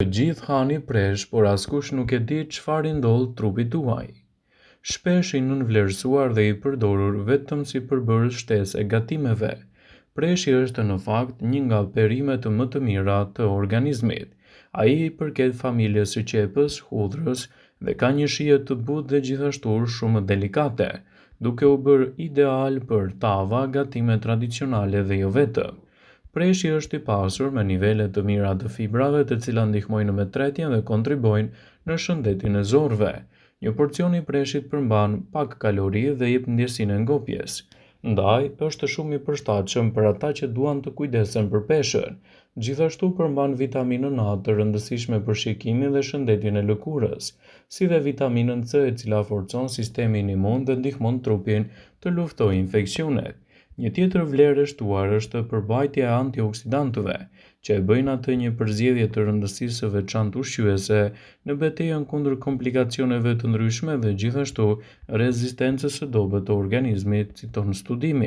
Të gjithë hani presh, por askush nuk e di çfarë i ndodh trupit tuaj. Shpesh i nënvlerësuar dhe i përdorur vetëm si përbërës shtesë e gatimeve. Preshi është në fakt një nga perimet më të mira të organizmit. Ai i përket familjes së qepës, hudhrës dhe ka një shije të butë dhe gjithashtu shumë delikate, duke u bërë ideal për tava, gatime tradicionale dhe jo vetëm. Preshi është i pasur me nivele të mira të fibrave të cilat ndihmojnë në tretjen dhe kontribojnë në shëndetin e zorëve. Një porcion i preshit përmban pak kalori dhe jep ndjesinë e ngopjes. Ndaj, është shumë i përshtatshëm për ata që duan të kujdesen për peshën. Gjithashtu përmban vitaminën A të rëndësishme për shikimin dhe shëndetin e lëkurës, si dhe vitaminën C e cila forcon sistemin imun dhe ndihmon trupin të luftojë infeksionet. Një tjetër vlerë e shtuar është përmbajtja e antioksidantëve, që e bëjnë atë një përzgjedhje të rëndësishme së veçantë ushqyese në betejën kundër komplikacioneve të ndryshme dhe gjithashtu rezistencës së dobët të organizmit, citon studimi.